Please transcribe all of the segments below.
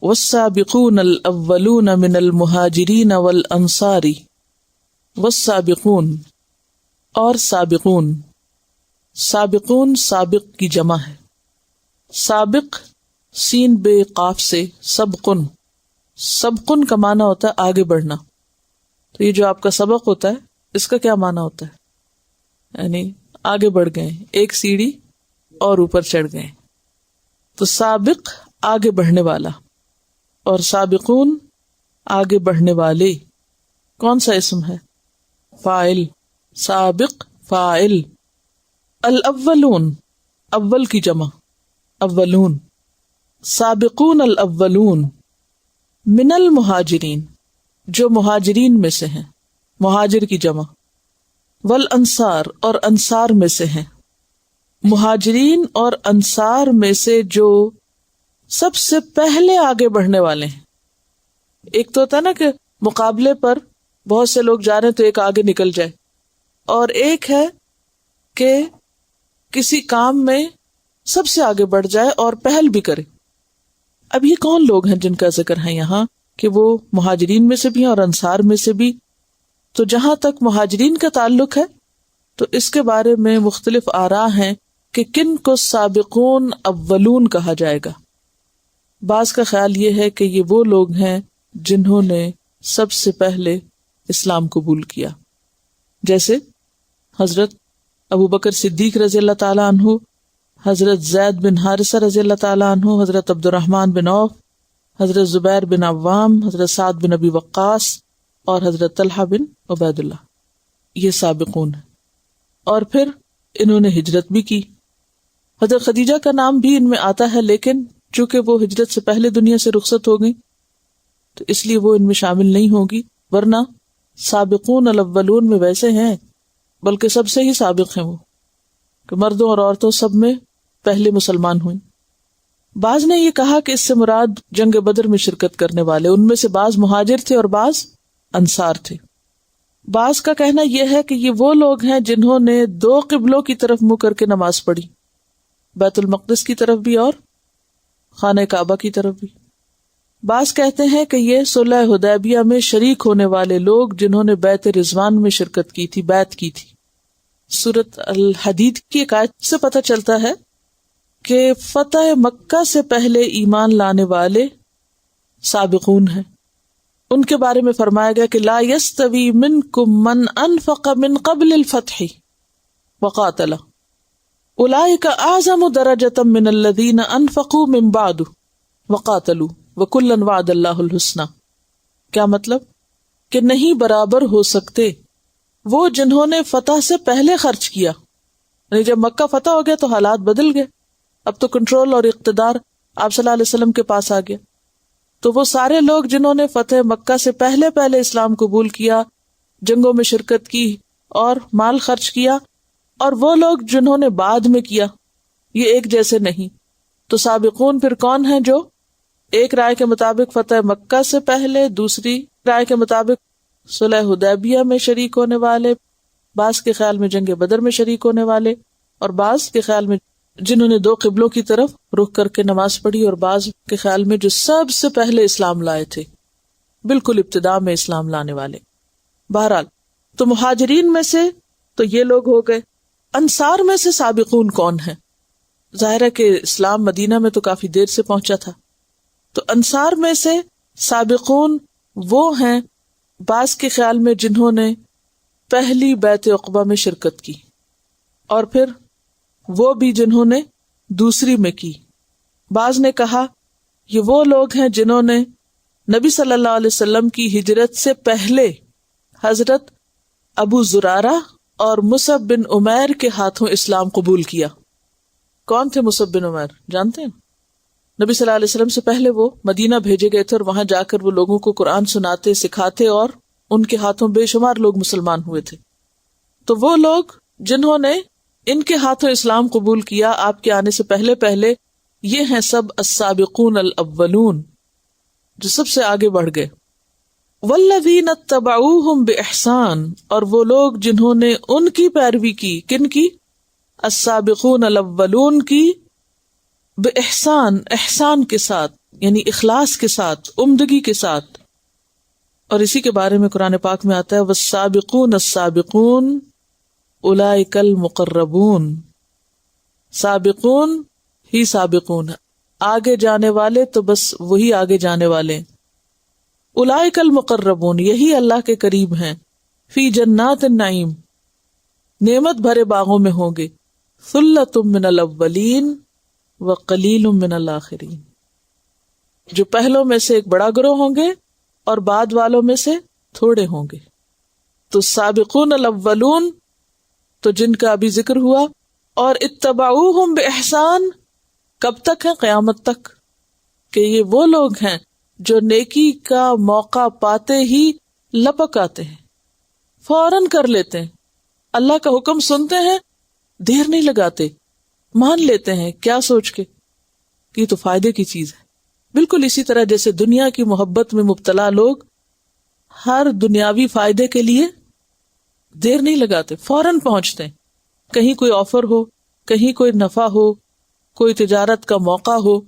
والسابقون الاولون من المہاجرین والانصار. والسابقون اور سابقون. سابقون سابق کی جمع ہے. سابق سین بے قاف سے سبقن. سبقن کا معنی ہوتا ہے آگے بڑھنا. تو یہ جو آپ کا سبق ہوتا ہے اس کا کیا معنی ہوتا ہے؟ یعنی آگے بڑھ گئے، ایک سیڑھی اور اوپر چڑھ گئے. تو سابق آگے بڑھنے والا اور سابقون آگے بڑھنے والے. کون سا اسم ہے؟ فاعل. سابق فاعل. الاولون اول کی جمع اولون. سابقون الاولون من المہاجرین جو مہاجرین میں سے ہیں، مہاجر کی جمع. والانصار اور انصار میں سے ہیں. مہاجرین اور انصار میں سے جو سب سے پہلے آگے بڑھنے والے ہیں. ایک تو ہوتا ہے نا کہ مقابلے پر بہت سے لوگ جا رہے ہیں تو ایک آگے نکل جائے، اور ایک ہے کہ کسی کام میں سب سے آگے بڑھ جائے اور پہل بھی کرے. اب یہ کون لوگ ہیں جن کا ذکر ہے یہاں کہ وہ مہاجرین میں سے بھی ہیں اور انصار میں سے بھی؟ تو جہاں تک مہاجرین کا تعلق ہے تو اس کے بارے میں مختلف آراء ہیں کہ کن کو سابقون اولون کہا جائے گا. بعض کا خیال یہ ہے کہ یہ وہ لوگ ہیں جنہوں نے سب سے پہلے اسلام قبول کیا، جیسے حضرت ابوبکر صدیق رضی اللہ تعالیٰ عنہ، حضرت زید بن حارثہ رضی اللہ تعالیٰ عنہ، حضرت عبد الرحمن بن عوف، حضرت زبیر بن عوام، حضرت سعد بن ابی وقاص اور حضرت طلحہ بن عبید اللہ. یہ سابقون ہیں. اور پھر انہوں نے ہجرت بھی کی. حضرت خدیجہ کا نام بھی ان میں آتا ہے، لیکن چونکہ وہ ہجرت سے پہلے دنیا سے رخصت ہو گئی تو اس لیے وہ ان میں شامل نہیں ہوگی، ورنہ سابقون الاولون میں ویسے ہیں، بلکہ سب سے ہی سابق ہیں وہ، کہ مردوں اور عورتوں سب میں پہلے مسلمان ہوئیں. بعض نے یہ کہا کہ اس سے مراد جنگ بدر میں شرکت کرنے والے، ان میں سے بعض مہاجر تھے اور بعض انصار تھے. بعض کا کہنا یہ ہے کہ یہ وہ لوگ ہیں جنہوں نے دو قبلوں کی طرف منہ کر کے نماز پڑھی، بیت المقدس کی طرف بھی اور خانہ کعبہ کی طرف بھی. بعض کہتے ہیں کہ یہ صلح حدیبیہ میں شریک ہونے والے لوگ جنہوں نے بیعت رضوان میں شرکت کی تھی، بیعت کی تھی. سورۃ الحدید کی ایک آیت سے پتہ چلتا ہے کہ فتح مکہ سے پہلے ایمان لانے والے سابقون ہیں. ان کے بارے میں فرمایا گیا کہ لا یستوی منکم من انفق من قبل الفتح وقاتل اولئک اعظم درجۃ من الذین انفقوا من بعد وقاتلوا وکلا وعد اللہ الحسنی. کیا مطلب؟ کہ نہیں برابر ہو سکتے وہ جنہوں نے فتح سے پہلے خرچ کیا. یعنی جب مکہ فتح ہو گیا تو حالات بدل گئے، اب تو کنٹرول اور اقتدار آپ صلی اللہ علیہ وسلم کے پاس آ گیا. تو وہ سارے لوگ جنہوں نے فتح مکہ سے پہلے اسلام قبول کیا، جنگوں میں شرکت کی اور مال خرچ کیا، اور وہ لوگ جنہوں نے بعد میں کیا، یہ ایک جیسے نہیں. تو سابقون پھر کون ہیں؟ جو ایک رائے کے مطابق فتح مکہ سے پہلے، دوسری رائے کے مطابق صلح حدیبیہ میں شریک ہونے والے، بعض کے خیال میں جنگ بدر میں شریک ہونے والے، اور بعض کے خیال میں جنہوں نے دو قبلوں کی طرف رخ کر کے نماز پڑھی، اور بعض کے خیال میں جو سب سے پہلے اسلام لائے تھے، بالکل ابتدا میں اسلام لانے والے. بہرحال تو مہاجرین میں سے تو یہ لوگ ہو گئے. انصار میں سے سابقون کون ہیں؟ ظاہر ہے کہ اسلام مدینہ میں تو کافی دیر سے پہنچا تھا، تو انصار میں سے سابقون وہ ہیں بعض کے خیال میں جنہوں نے پہلی بیعت عقبہ میں شرکت کی، اور پھر وہ بھی جنہوں نے دوسری میں کی. بعض نے کہا یہ وہ لوگ ہیں جنہوں نے نبی صلی اللہ علیہ وسلم کی ہجرت سے پہلے حضرت ابو زرارہ اور مصعب بن عمیر کے ہاتھوں اسلام قبول کیا. کون تھے مصعب بن عمیر؟ جانتے ہیں؟ نبی صلی اللہ علیہ وسلم سے پہلے وہ مدینہ بھیجے گئے تھے اور وہاں جا کر وہ لوگوں کو قرآن سناتے، سکھاتے، اور ان کے ہاتھوں بے شمار لوگ مسلمان ہوئے تھے. تو وہ لوگ جنہوں نے ان کے ہاتھوں اسلام قبول کیا آپ کے آنے سے پہلے، یہ ہیں سب السابقون الاولون، جو سب سے آگے بڑھ گئے. والذین اتبعوہم بإحسان، اور وہ لوگ جنہوں نے ان کی پیروی کی. کن کی؟ السابقون الاولون کی. بإحسان، احسان کے ساتھ. یعنی اخلاص کے ساتھ، عمدگی کے ساتھ. اور اسی کے بارے میں قرآن پاک میں آتا ہے والسابقون السابقون اولئک المقربون. سابقون ہی سابقون، آگے جانے والے تو بس وہی آگے جانے والے. اولئک المقربون، یہی اللہ کے قریب ہیں. فی جنات النعیم، نعمت بھرے باغوں میں ہوں گے. ثلۃ من الاولین وقلیل من الآخرین، جو پہلوں میں سے ایک بڑا گروہ ہوں گے اور بعد والوں میں سے تھوڑے ہوں گے. تو سابقون الاولون تو جن کا ابھی ذکر ہوا، اور اتبعوہم بإحسان کب تک ہے؟ قیامت تک. کہ یہ وہ لوگ ہیں جو نیکی کا موقع پاتے ہی لپک آتے ہیں، فوراً کر لیتے ہیں. اللہ کا حکم سنتے ہیں، دیر نہیں لگاتے، مان لیتے ہیں. کیا سوچ کے کہ یہ تو فائدے کی چیز ہے. بالکل اسی طرح جیسے دنیا کی محبت میں مبتلا لوگ ہر دنیاوی فائدے کے لیے دیر نہیں لگاتے، فوراً پہنچتے ہیں. کہیں کوئی آفر ہو، کہیں کوئی نفع ہو، کوئی تجارت کا موقع ہو،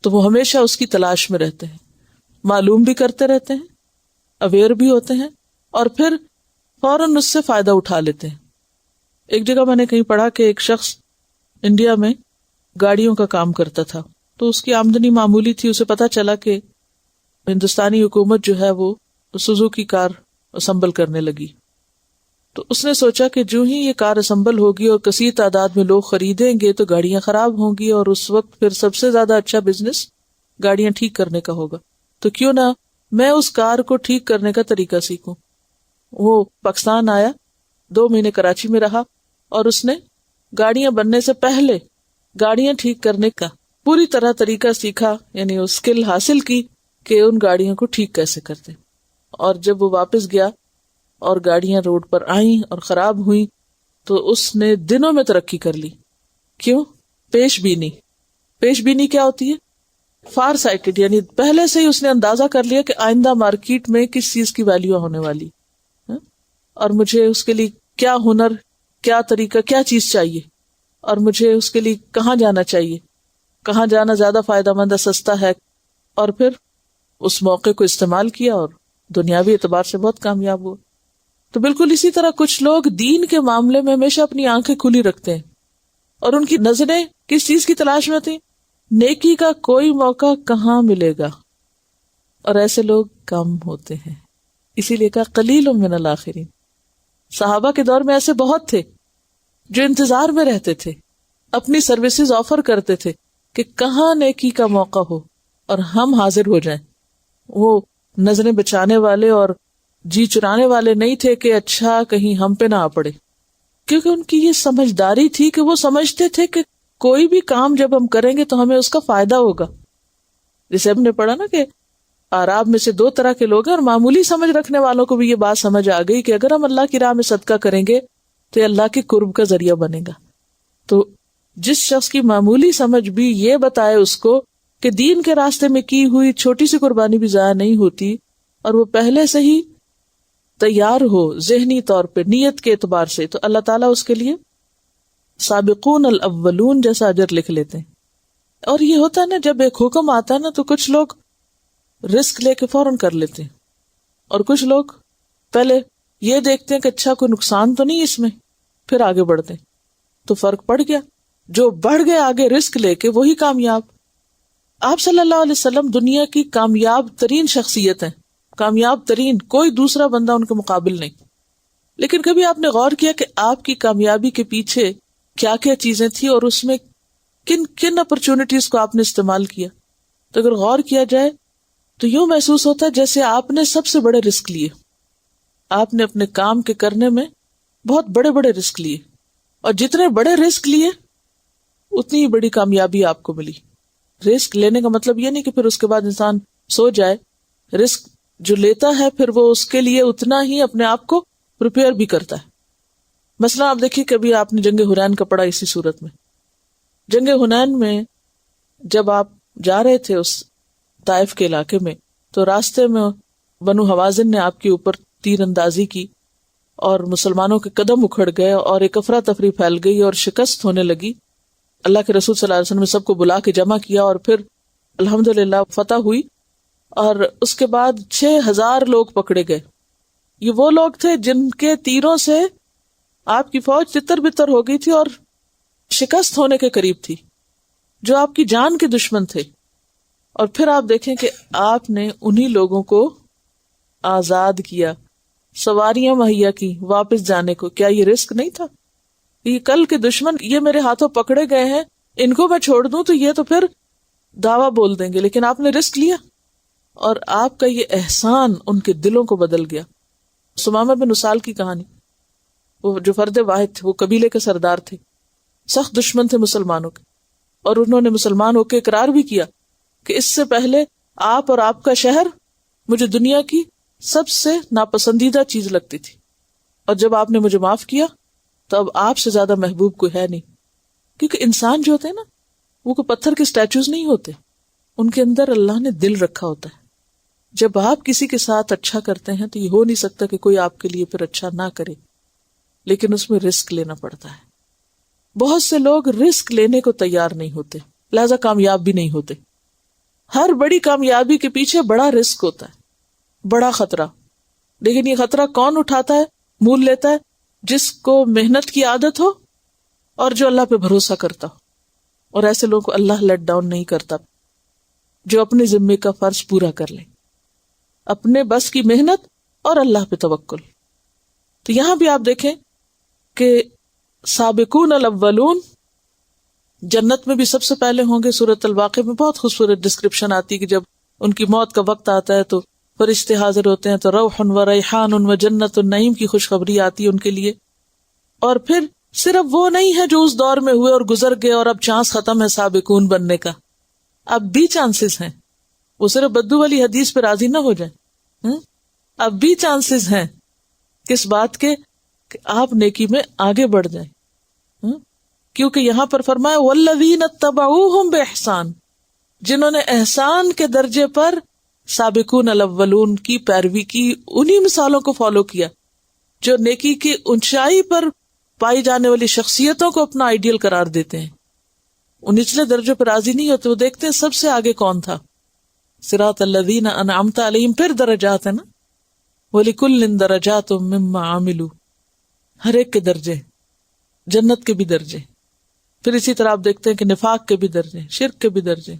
تو وہ ہمیشہ اس کی تلاش میں رہتے ہیں، معلوم بھی کرتے رہتے ہیں، اویئر بھی ہوتے ہیں، اور پھر فوراً اس سے فائدہ اٹھا لیتے ہیں. ایک جگہ میں نے کہیں پڑھا کہ ایک شخص انڈیا میں گاڑیوں کا کام کرتا تھا، تو اس کی آمدنی معمولی تھی. اسے پتا چلا کہ ہندوستانی حکومت جو ہے وہ سوزوکی کار اسمبل کرنے لگی. تو اس نے سوچا کہ جو ہی یہ کار اسمبل ہوگی اور کثیر تعداد میں لوگ خریدیں گے تو گاڑیاں خراب ہوں گی، اور اس وقت پھر سب سے زیادہ اچھا بزنس گاڑیاں ٹھیک کرنے کا ہوگا. تو کیوں نہ میں اس کار کو ٹھیک کرنے کا طریقہ سیکھوں. وہ پاکستان آیا، 2 مہینے کراچی میں رہا، اور اس نے گاڑیاں بننے سے پہلے گاڑیاں ٹھیک کرنے کا پوری طرح طریقہ سیکھا، یعنی وہ اسکل حاصل کی کہ ان گاڑیوں کو ٹھیک کیسے کرتے. اور جب وہ واپس گیا اور گاڑیاں روڈ پر آئیں اور خراب ہوئیں تو اس نے دنوں میں ترقی کر لی. کیوں؟ پیش بینی. پیش بینی کیا ہوتی ہے؟ فار سائٹڈ، یعنی پہلے سے ہی اس نے اندازہ کر لیا کہ آئندہ مارکیٹ میں کس چیز کی ویلیو ہونے والی، اور مجھے اس کے لیے کیا ہنر، کیا طریقہ، کیا چیز چاہیے، اور مجھے اس کے لیے کہاں جانا چاہیے، کہاں جانا زیادہ فائدہ مند ہے، سستا ہے. اور پھر اس موقع کو استعمال کیا اور دنیاوی اعتبار سے بہت کامیاب ہوا. تو بالکل اسی طرح کچھ لوگ دین کے معاملے میں ہمیشہ اپنی آنکھیں کھلی رکھتے ہیں، اور ان کی نظریں کس چیز کی تلاش میں تھیں؟ نیکی کا کوئی موقع کہاں ملے گا. اور ایسے لوگ کم ہوتے ہیں، اسی لیے کہا قلیل من الآخرین. صحابہ کے دور میں ایسے بہت تھے جو انتظار میں رہتے تھے، اپنی سروسز آفر کرتے تھے کہ کہاں نیکی کا موقع ہو اور ہم حاضر ہو جائیں. وہ نظریں بچانے والے اور جی چرانے والے نہیں تھے کہ اچھا کہیں ہم پہ نہ آ پڑے، کیونکہ ان کی یہ سمجھداری تھی کہ وہ سمجھتے تھے کہ کوئی بھی کام جب ہم کریں گے تو ہمیں اس کا فائدہ ہوگا. جیسے ہم نے پڑھا نا کہ اعراب میں سے 2 طرح کے لوگ ہیں، اور معمولی سمجھ رکھنے والوں کو بھی یہ بات سمجھ آ گئی کہ اگر ہم اللہ کی راہ میں صدقہ کریں گے تو یہ اللہ کے قرب کا ذریعہ بنے گا. تو جس شخص کی معمولی سمجھ بھی یہ بتائے اس کو کہ دین کے راستے میں کی ہوئی چھوٹی سی قربانی بھی ضائع نہیں ہوتی، اور وہ پہلے سے ہی تیار ہو ذہنی طور پہ نیت کے اعتبار سے، تو اللہ تعالیٰ اس کے لیے سابقون الاولون جیسا اجر لکھ لیتے ہیں. اور یہ ہوتا ہے نا، جب ایک حکم آتا ہے نا تو کچھ لوگ رسک لے کے فوراً کر لیتے ہیں، اور کچھ لوگ پہلے یہ دیکھتے ہیں کہ اچھا کوئی نقصان تو نہیں اس میں، پھر آگے بڑھتے ہیں. تو فرق پڑ گیا، جو بڑھ گئے آگے رسک لے کے وہی کامیاب. آپ صلی اللہ علیہ وسلم دنیا کی کامیاب ترین شخصیت ہیں، کامیاب ترین، کوئی دوسرا بندہ ان کے مقابل نہیں. لیکن کبھی آپ نے غور کیا کہ آپ کی کامیابی کے پیچھے کیا کیا چیزیں تھیں، اور اس میں کن کن اپرچونٹیز کو آپ نے استعمال کیا؟ تو اگر غور کیا جائے تو یوں محسوس ہوتا ہے جیسے آپ نے سب سے بڑے رسک لیے. آپ نے اپنے کام کے کرنے میں بہت بڑے بڑے رسک لیے، اور جتنے بڑے رسک لیے اتنی ہی بڑی کامیابی آپ کو ملی. رسک لینے کا مطلب یہ نہیں کہ پھر اس کے بعد انسان سو جائے. رسک جو لیتا ہے پھر وہ اس کے لیے اتنا ہی اپنے آپ کو پریپیئر بھی کرتا ہے. مثلا آپ دیکھیے کبھی آپ نے جنگ حنین کا پڑھا. اسی صورت میں جنگ حنین میں جب آپ جا رہے تھے اس طائف کے علاقے میں، تو راستے میں بنو حوازن نے آپ کے اوپر تیر اندازی کی اور مسلمانوں کے قدم اکھڑ گئے اور ایک افراتفری پھیل گئی اور شکست ہونے لگی. اللہ کے رسول صلی اللہ علیہ وسلم نے سب کو بلا کے جمع کیا اور پھر الحمدللہ فتح ہوئی، اور اس کے بعد 6,000 لوگ پکڑے گئے. یہ وہ لوگ تھے جن کے تیروں سے آپ کی فوج تتر بتر ہو گئی تھی اور شکست ہونے کے قریب تھی، جو آپ کی جان کے دشمن تھے. اور پھر آپ دیکھیں کہ آپ نے انہی لوگوں کو آزاد کیا، سواریاں مہیا کی واپس جانے کو. کیا یہ رسک نہیں تھا؟ یہ کل کے دشمن یہ میرے ہاتھوں پکڑے گئے ہیں، ان کو میں چھوڑ دوں تو یہ تو پھر دعویٰ بول دیں گے، لیکن آپ نے رسک لیا اور آپ کا یہ احسان ان کے دلوں کو بدل گیا. سمامہ بن اسال کی کہانی، وہ جو فرد واحد تھے، وہ قبیلے کے سردار تھے، سخت دشمن تھے مسلمانوں کے، اور انہوں نے مسلمان ہو کے اقرار بھی کیا کہ اس سے پہلے آپ اور آپ کا شہر مجھے دنیا کی سب سے ناپسندیدہ چیز لگتی تھی، اور جب آپ نے مجھے معاف کیا تو اب آپ سے زیادہ محبوب کوئی ہے نہیں. کیونکہ انسان جو ہوتے ہیں نا، وہ کوئی پتھر کے اسٹیچوز نہیں ہوتے، ان کے اندر اللہ نے دل رکھا ہوتا ہے. جب آپ کسی کے ساتھ اچھا کرتے ہیں تو یہ ہو نہیں سکتا کہ کوئی آپ کے لیے پھر اچھا نہ کرے، لیکن اس میں رسک لینا پڑتا ہے. بہت سے لوگ رسک لینے کو تیار نہیں ہوتے، لہذا کامیاب بھی نہیں ہوتے. ہر بڑی کامیابی کے پیچھے بڑا رسک ہوتا ہے، بڑا خطرہ. لیکن یہ خطرہ کون اٹھاتا ہے، مول لیتا ہے؟ جس کو محنت کی عادت ہو اور جو اللہ پہ بھروسہ کرتا ہو. اور ایسے لوگوں کو اللہ لیٹ ڈاؤن نہیں کرتا، جو اپنے ذمے کا فرض پورا کر لیں، اپنے بس کی محنت اور اللہ پہ توکل. تو یہاں بھی آپ دیکھیں کہ سابقون الاولون جنت میں بھی سب سے پہلے ہوں گے. سورۃ الواقعہ میں بہت خوبصورت ڈسکرپشن آتی ہے کہ جب ان کی موت کا وقت آتا ہے تو فرشتے حاضر ہوتے ہیں، تو روح و ریحان و جنت النعیم کی خوشخبری آتی ہے ان کے لیے. اور پھر صرف وہ نہیں ہے جو اس دور میں ہوئے اور گزر گئے اور اب چانس ختم ہے سابقون بننے کا، اب بھی چانسز ہیں. وہ صرف بدو والی حدیث پہ راضی نہ ہو جائیں، اب بھی چانسز ہیں کس بات کے کہ آپ نیکی میں آگے بڑھ جائیں. کیونکہ یہاں پر فرمایا والذین اتبعوہم بإحسان، جنہوں نے احسان کے درجے پر سابقون الاولون کی پیروی کی، انہی مثالوں کو فالو کیا جو نیکی کی اونچائی پر پائی جانے والی شخصیتوں کو اپنا آئیڈیل قرار دیتے ہیں. وہ نچلے درجے پر راضی نہیں ہوتے، وہ دیکھتے ہیں سب سے آگے کون تھا. صراط الذین انعمت علیہم، پھر درجات ہے نا، وَلِكُلٍّ دَرَجَاتٌ مِّمَّا عَمِلُوا، ہر ایک کے درجے، جنت کے بھی درجے. پھر اسی طرح آپ دیکھتے ہیں کہ نفاق کے بھی درجے، شرک کے بھی درجے،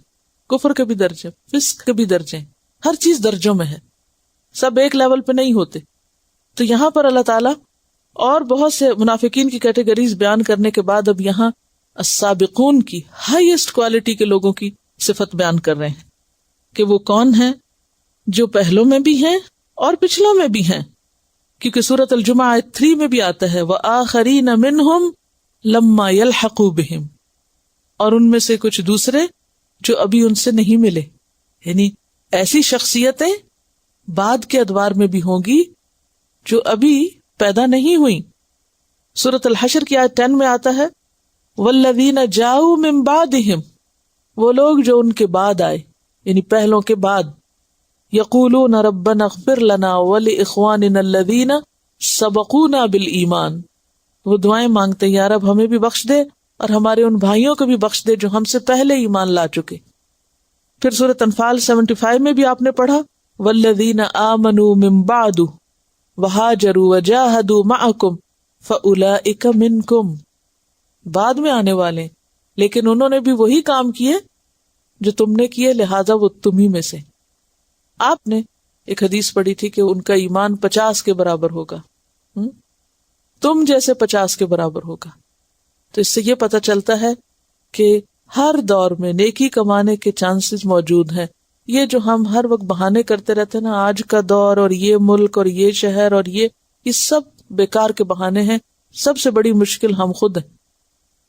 کفر کے بھی درجے، فسق کے بھی درجے، ہر چیز درجوں میں ہے، سب ایک لیول پہ نہیں ہوتے. تو یہاں پر اللہ تعالیٰ اور بہت سے منافقین کی کیٹیگریز بیان کرنے کے بعد اب یہاں السابقون کی ہائیسٹ کوالٹی کے لوگوں کی صفت بیان کر رہے ہیں کہ وہ کون ہیں جو پہلوں میں بھی ہیں اور پچھلوں میں بھی ہیں. کیونکہ سورۃ الجمعہ آیت 3 میں بھی آتا ہے وَآخَرِينَ مِنْهُمْ لَمَّا يَلْحَقُوا بِهِمْ، اور ان میں سے کچھ دوسرے جو ابھی ان سے نہیں ملے، یعنی ایسی شخصیتیں بعد کے ادوار میں بھی ہوں گی جو ابھی پیدا نہیں ہوئی. سورۃ الحشر کی آیت 10 میں آتا ہے وَالَّذِينَ جَاءُوا مِن بَعْدِهِمْ، وہ لوگ جو ان کے بعد آئے یعنی پہلوں کے بعد، یقولون ربنا اغفر لنا ولإخواننا الذین سبقونا بالایمان، وہ دعائیں مانگتے ہیں یا رب ہمیں بھی بخش دے اور ہمارے ان بھائیوں کو بھی بخش دے جو ہم سے پہلے ایمان لا چکے. پھر سورۃ انفال 75 میں بھی آپ نے پڑھا والذین آمنوا من بعد وہاجروا وجاہدوا معکم فاولئک منکم، بعد میں آنے والے لیکن انہوں نے بھی وہی کام کیے جو تم نے کیے، لہذا وہ تمہیں میں سے. آپ نے ایک حدیث پڑھی تھی کہ ان کا ایمان 50 کے برابر ہوگا، تم جیسے 50 کے برابر ہوگا. تو اس سے یہ پتہ چلتا ہے کہ ہر دور میں نیکی کمانے کے چانسز موجود ہیں. یہ جو ہم ہر وقت بہانے کرتے رہتے ہیں نا، آج کا دور اور یہ ملک اور یہ شہر اور یہ سب بیکار کے بہانے ہیں. سب سے بڑی مشکل ہم خود ہیں،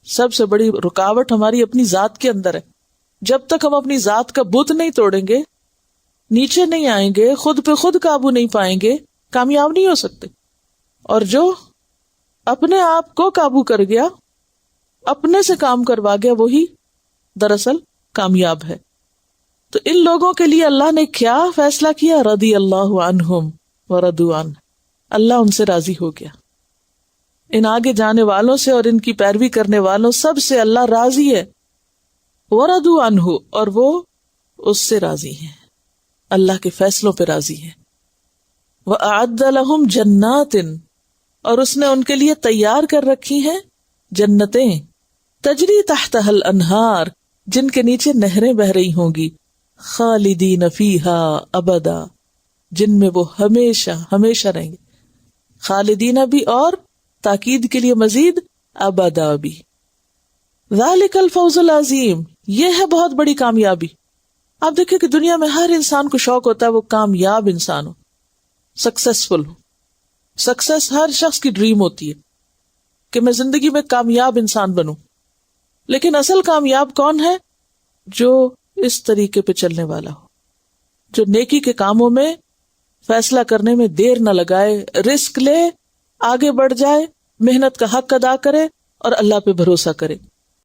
سب سے بڑی رکاوٹ ہماری اپنی ذات کے اندر ہے. جب تک ہم اپنی ذات کا بت نہیں توڑیں گے، نیچے نہیں آئیں گے، خود پہ خود قابو نہیں پائیں گے، کامیاب نہیں ہو سکتے. اور جو اپنے آپ کو قابو کر گیا، اپنے سے کام کروا گیا، وہی دراصل کامیاب ہے. تو ان لوگوں کے لیے اللہ نے کیا فیصلہ کیا؟ رضی اللہ عنہم ورضوا عنہ، اللہ ان سے راضی ہو گیا. ان آگے جانے والوں سے اور ان کی پیروی کرنے والوں سب سے اللہ راضی ہے. ورضوا عنہ، اور وہ اس سے راضی ہیں، اللہ کے فیصلوں پہ راضی ہیں۔ وَأَعَدَّ لَهُمْ جَنَّاتٍ، اور اس نے ان کے لیے تیار کر رکھی ہیں جنتیں، تجری تحتها الانہار، جن کے نیچے نہریں بہ رہی ہوں گی، خالدین فیہا ابدا، جن میں وہ ہمیشہ ہمیشہ رہیں گے، خالدین بھی اور تاکید کے لیے مزید ابدا بھی۔ ذالک الفوز العظیم، یہ ہے بہت بڑی کامیابی۔ آپ دیکھیں کہ دنیا میں ہر انسان کو شوق ہوتا ہے وہ کامیاب انسان ہو، سکسیسفل ہو۔ سکسیس ہر شخص کی ڈریم ہوتی ہے کہ میں زندگی میں کامیاب انسان بنوں، لیکن اصل کامیاب کون ہے؟ جو اس طریقے پہ چلنے والا ہو، جو نیکی کے کاموں میں فیصلہ کرنے میں دیر نہ لگائے، رسک لے، آگے بڑھ جائے، محنت کا حق ادا کرے اور اللہ پہ بھروسہ کرے۔